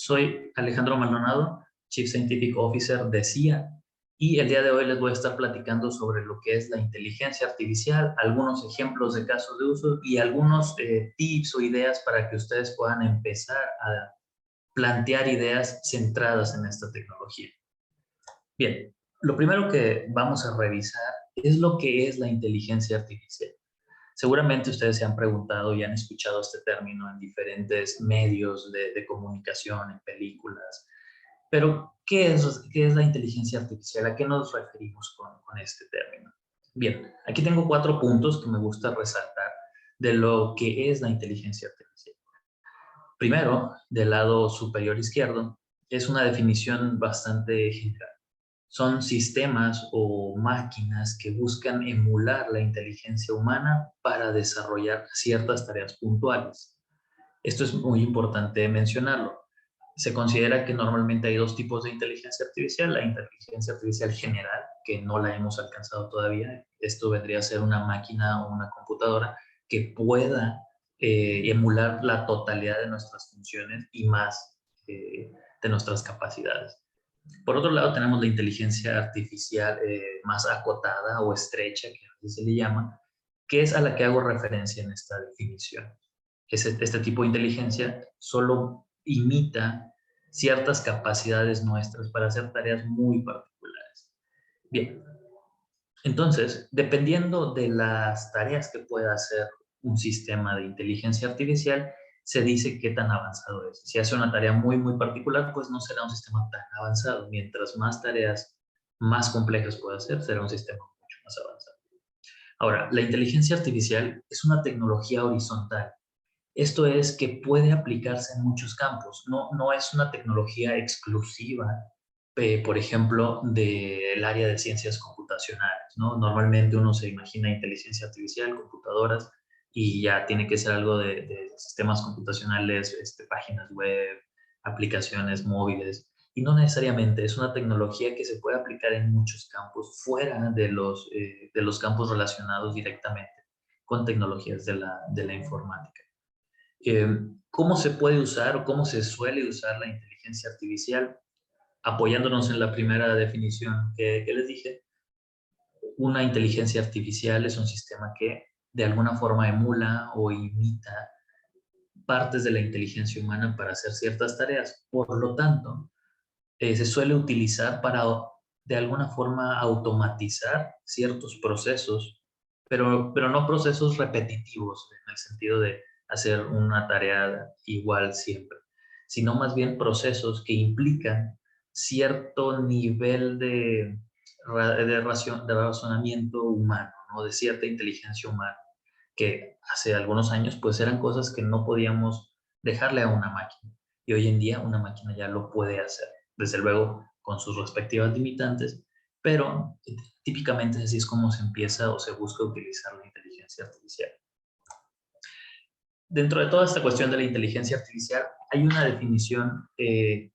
Soy Alejandro Maldonado, Chief Scientific Officer de CIA, y el día de hoy les voy a estar platicando sobre lo que es la inteligencia artificial, algunos ejemplos de casos de uso y algunos tips o ideas para que ustedes puedan empezar a plantear ideas centradas en esta tecnología. Bien, lo primero que vamos a revisar es lo que es la inteligencia artificial. Seguramente ustedes se han preguntado y han escuchado este término en diferentes medios de comunicación, en películas, pero ¿qué es la inteligencia artificial? ¿A qué nos referimos con este término? Bien, aquí tengo 4 puntos que me gusta resaltar de lo que es la inteligencia artificial. Primero, del lado superior izquierdo, es una definición bastante general. Son sistemas o máquinas que buscan emular la inteligencia humana para desarrollar ciertas tareas puntuales. Esto es muy importante mencionarlo. Se considera que normalmente hay 2 tipos de inteligencia artificial. La inteligencia artificial general, que no la hemos alcanzado todavía. Esto vendría a ser una máquina o una computadora que pueda emular la totalidad de nuestras funciones y más de nuestras capacidades. Por otro lado, tenemos la inteligencia artificial más acotada o estrecha, que a veces se le llama, que es a la que hago referencia en esta definición. Este tipo de inteligencia solo imita ciertas capacidades nuestras para hacer tareas muy particulares. Bien, entonces, dependiendo de las tareas que pueda hacer un sistema de inteligencia artificial, se dice qué tan avanzado es. Si hace una tarea muy, muy particular, pues no será un sistema tan avanzado. Mientras más tareas más complejas pueda hacer, será un sistema mucho más avanzado. Ahora, la inteligencia artificial es una tecnología horizontal. Esto es que puede aplicarse en muchos campos. No es una tecnología exclusiva, por ejemplo, del área de ciencias computacionales, ¿no? Normalmente uno se imagina inteligencia artificial, computadoras, y ya tiene que ser algo de sistemas computacionales, páginas web, aplicaciones móviles. Y no necesariamente, es una tecnología que se puede aplicar en muchos campos, fuera de los campos relacionados directamente con tecnologías de la informática. ¿Cómo se puede usar o cómo se suele usar la inteligencia artificial? Apoyándonos en la primera definición que les dije, una inteligencia artificial es un sistema que de alguna forma emula o imita partes de la inteligencia humana para hacer ciertas tareas. Por lo tanto, se suele utilizar para de alguna forma automatizar ciertos procesos, pero no procesos repetitivos en el sentido de hacer una tarea igual siempre, sino más bien procesos que implican cierto nivel de razonamiento humano, ¿no? De cierta inteligencia humana, que hace algunos años pues eran cosas que no podíamos dejarle a una máquina, y hoy en día una máquina ya lo puede hacer, desde luego con sus respectivas limitantes, pero típicamente así es como se empieza o se busca utilizar la inteligencia artificial. Dentro de toda esta cuestión de la inteligencia artificial hay una definición de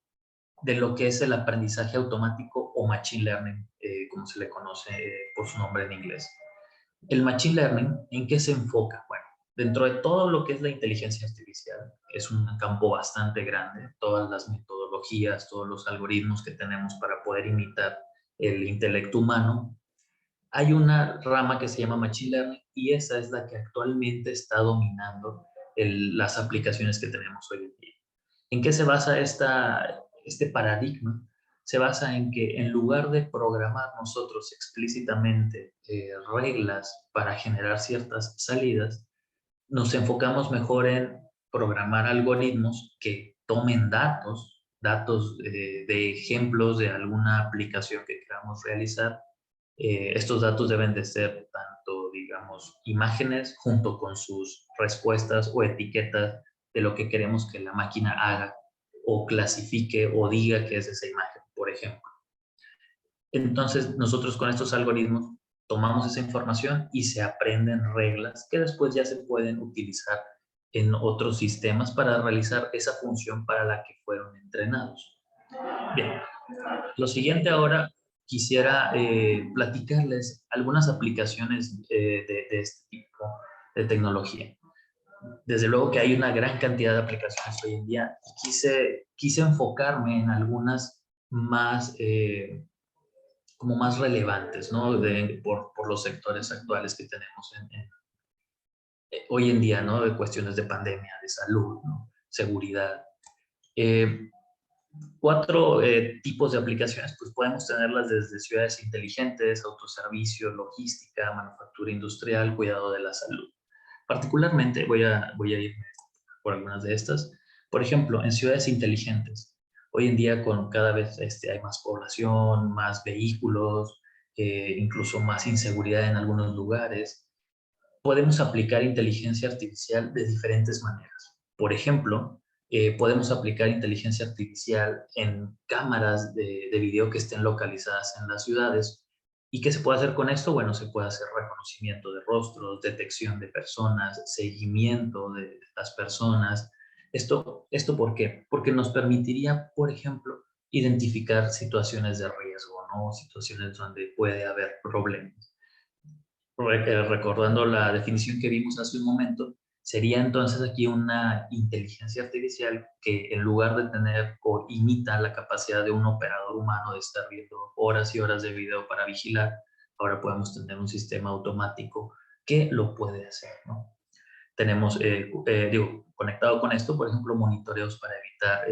lo que es el aprendizaje automático o machine learning, como se le conoce por su nombre en inglés. El machine learning, ¿en qué se enfoca? Bueno, dentro de todo lo que es la inteligencia artificial, es un campo bastante grande. Todas las metodologías, todos los algoritmos que tenemos para poder imitar el intelecto humano, hay una rama que se llama machine learning y esa es la que actualmente está dominando las aplicaciones que tenemos hoy en día. ¿En qué se basa este paradigma? Se basa en que en lugar de programar nosotros explícitamente reglas para generar ciertas salidas, nos enfocamos mejor en programar algoritmos que tomen datos de ejemplos de alguna aplicación que queramos realizar. Estos datos deben de ser tanto, digamos, imágenes junto con sus respuestas o etiquetas de lo que queremos que la máquina haga o clasifique o diga que es esa imagen, por ejemplo. Entonces, nosotros con estos algoritmos tomamos esa información y se aprenden reglas que después ya se pueden utilizar en otros sistemas para realizar esa función para la que fueron entrenados. Bien, lo siguiente ahora quisiera platicarles algunas aplicaciones de este tipo de tecnología. desde luego que hay una gran cantidad de aplicaciones hoy en día y quise enfocarme en algunas más, como más relevantes, ¿no? Por los sectores actuales que tenemos hoy en día, ¿no? De cuestiones de pandemia, de salud, ¿no? Seguridad. Eh, Cuatro tipos de aplicaciones, pues podemos tenerlas desde ciudades inteligentes, autoservicio, logística, manufactura industrial, cuidado de la salud. Particularmente voy a ir por algunas de estas. Por ejemplo, en ciudades inteligentes, hoy en día con cada vez hay más población, más vehículos, incluso más inseguridad en algunos lugares, podemos aplicar inteligencia artificial de diferentes maneras. Por ejemplo, podemos aplicar inteligencia artificial en cámaras de video que estén localizadas en las ciudades. ¿Y qué se puede hacer con esto? Bueno, se puede hacer reconocimiento de rostros, detección de personas, seguimiento de las personas. ¿Esto por qué? Porque nos permitiría, por ejemplo, identificar situaciones de riesgo, ¿no? Situaciones donde puede haber problemas. Recordando la definición que vimos hace un momento, sería entonces aquí una inteligencia artificial que en lugar de tener o imita la capacidad de un operador humano de estar viendo horas y horas de video para vigilar, ahora podemos tener un sistema automático que lo puede hacer, ¿no? Tenemos, conectado con esto, por ejemplo, monitoreos para evitar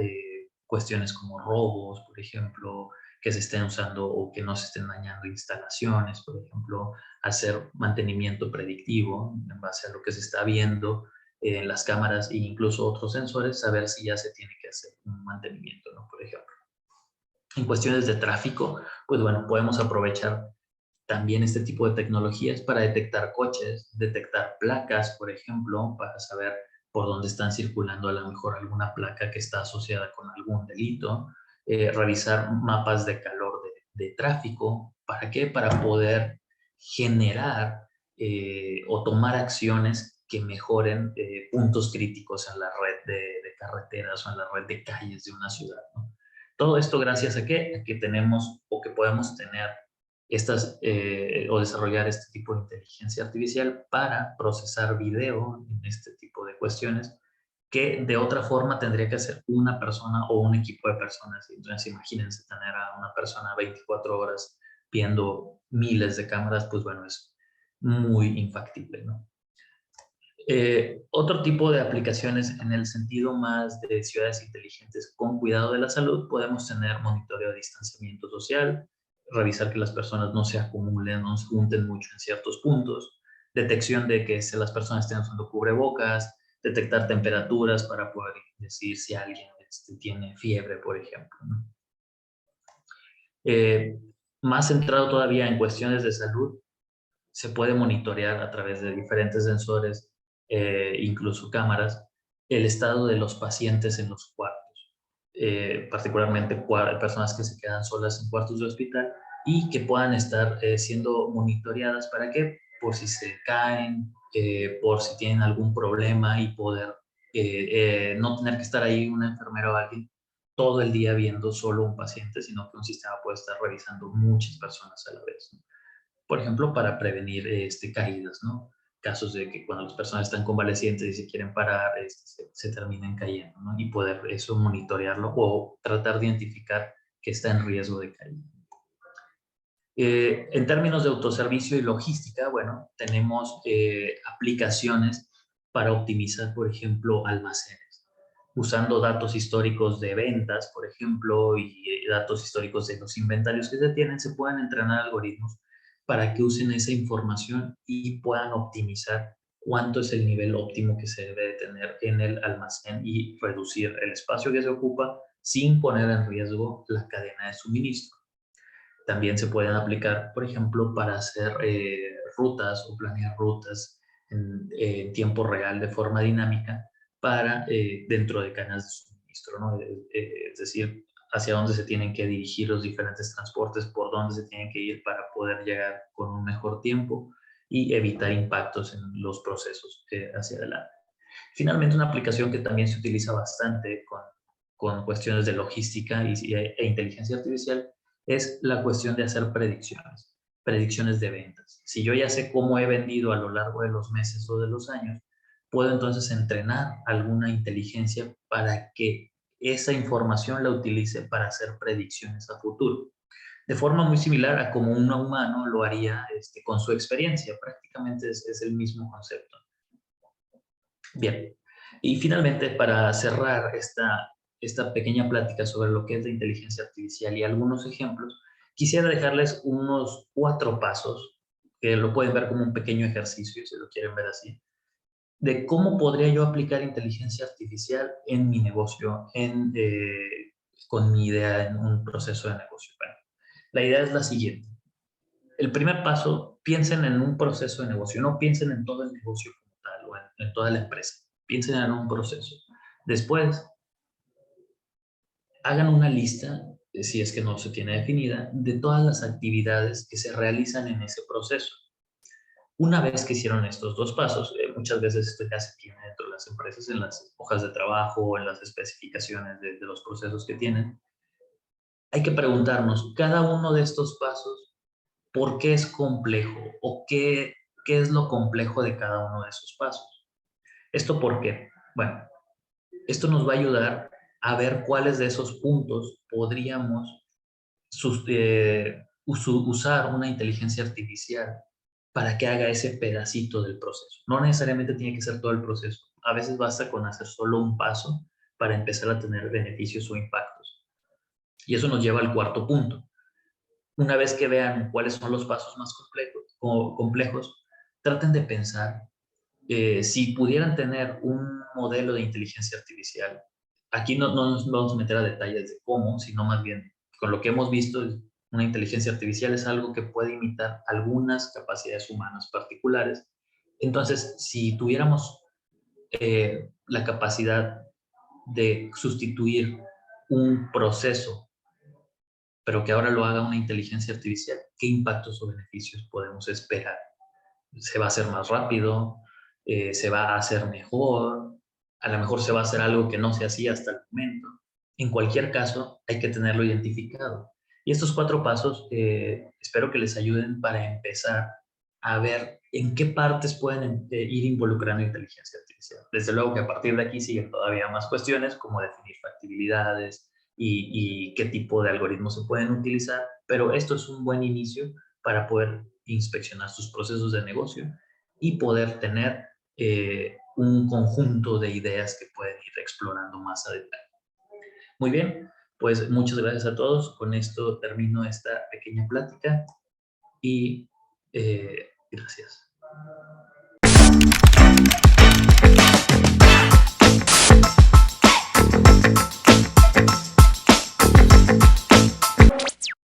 cuestiones como robos, por ejemplo, que se estén usando o que no se estén dañando instalaciones, por ejemplo, hacer mantenimiento predictivo en base a lo que se está viendo en las cámaras e incluso otros sensores, saber si ya se tiene que hacer un mantenimiento, ¿no? Por ejemplo. En cuestiones de tráfico, pues bueno, podemos aprovechar también este tipo de tecnologías para detectar coches, detectar placas, por ejemplo, para saber por dónde están circulando a lo mejor alguna placa que está asociada con algún delito, revisar mapas de calor de tráfico. ¿Para qué? Para poder generar o tomar acciones que mejoren puntos críticos en la red de carreteras o en la red de calles de una ciudad, ¿no? Todo esto gracias a qué? A que tenemos o que podemos tener o desarrollar este tipo de inteligencia artificial para procesar video en este tipo de cuestiones que de otra forma tendría que hacer una persona o un equipo de personas. Entonces, imagínense tener a una persona 24 horas viendo miles de cámaras, pues bueno, es muy infactible, ¿no? Otro tipo de aplicaciones en el sentido más de ciudades inteligentes con cuidado de la salud, podemos tener monitoreo de distanciamiento social, revisar que las personas no se acumulen, no se junten mucho en ciertos puntos, detección de que si las personas estén usando cubrebocas, detectar temperaturas para poder decir si alguien tiene fiebre, por ejemplo, ¿no? Eh, Más centrado todavía en cuestiones de salud, se puede monitorear a través de diferentes sensores, incluso cámaras, el estado de los pacientes en los cuartos, particularmente personas que se quedan solas en cuartos de hospital y que puedan estar siendo monitoreadas para que por si se caen, por si tienen algún problema y poder no tener que estar ahí una enfermera o alguien todo el día viendo solo un paciente, sino que un sistema puede estar revisando muchas personas a la vez, ¿no? Por ejemplo, para prevenir caídas, ¿no? Casos de que cuando las personas están convalecientes y se quieren parar, se terminen cayendo, ¿no? Y poder eso monitorearlo o tratar de identificar que está en riesgo de caída. En términos de autoservicio y logística, bueno, tenemos aplicaciones para optimizar, por ejemplo, almacenes, usando datos históricos de ventas, por ejemplo, y datos históricos de los inventarios que se tienen, se pueden entrenar algoritmos para que usen esa información y puedan optimizar cuánto es el nivel óptimo que se debe tener en el almacén y reducir el espacio que se ocupa sin poner en riesgo la cadena de suministro. También se pueden aplicar, por ejemplo, para hacer rutas o planear rutas en tiempo real de forma dinámica para dentro de cadenas de suministro, ¿no? Es decir, hacia dónde se tienen que dirigir los diferentes transportes, por dónde se tienen que ir para poder llegar con un mejor tiempo y evitar impactos en los procesos hacia adelante. Finalmente, una aplicación que también se utiliza bastante con cuestiones de logística e inteligencia artificial es la cuestión de hacer predicciones de ventas. Si yo ya sé cómo he vendido a lo largo de los meses o de los años, puedo entonces entrenar alguna inteligencia para que esa información la utilice para hacer predicciones a futuro. De forma muy similar a como un humano lo haría con su experiencia. Prácticamente es el mismo concepto. Bien, y finalmente para cerrar esta pequeña plática sobre lo que es la inteligencia artificial y algunos ejemplos, quisiera dejarles unos 4 pasos, que lo pueden ver como un pequeño ejercicio, si lo quieren ver así, de cómo podría yo aplicar inteligencia artificial en mi negocio, con mi idea en un proceso de negocio. Bueno, la idea es la siguiente. El primer paso, piensen en un proceso de negocio, no piensen en todo el negocio como tal o en toda la empresa. Piensen en un proceso. Después, hagan una lista, si es que no se tiene definida, de todas las actividades que se realizan en ese proceso. Una vez que hicieron estos 2 pasos, muchas veces esto ya se tiene dentro de las empresas, en las hojas de trabajo o en las especificaciones de los procesos que tienen, hay que preguntarnos, cada uno de estos pasos, ¿por qué es complejo? ¿O qué es lo complejo de cada uno de esos pasos? ¿Esto por qué? Bueno, esto nos va a ayudar a ver cuáles de esos puntos podríamos usar una inteligencia artificial para que haga ese pedacito del proceso. No necesariamente tiene que ser todo el proceso. A veces basta con hacer solo un paso para empezar a tener beneficios o impactos. Y eso nos lleva al cuarto punto. Una vez que vean cuáles son los pasos más complejos, traten de pensar si pudieran tener un modelo de inteligencia artificial. Aquí no nos vamos a meter a detalles de cómo, sino más bien con lo que hemos visto, una inteligencia artificial es algo que puede imitar algunas capacidades humanas particulares. Entonces, si tuviéramos la capacidad de sustituir un proceso, pero que ahora lo haga una inteligencia artificial, ¿qué impactos o beneficios podemos esperar? ¿Se va a hacer más rápido? ¿Se va a hacer mejor? A lo mejor se va a hacer algo que no se hacía hasta el momento. En cualquier caso, hay que tenerlo identificado. Y estos 4 pasos espero que les ayuden para empezar a ver en qué partes pueden ir involucrando inteligencia artificial. Desde luego que a partir de aquí siguen todavía más cuestiones, como definir factibilidades y qué tipo de algoritmos se pueden utilizar, pero esto es un buen inicio para poder inspeccionar sus procesos de negocio y poder tener un conjunto de ideas que pueden ir explorando más a detalle. Muy bien, pues muchas gracias a todos. Con esto termino esta pequeña plática y gracias.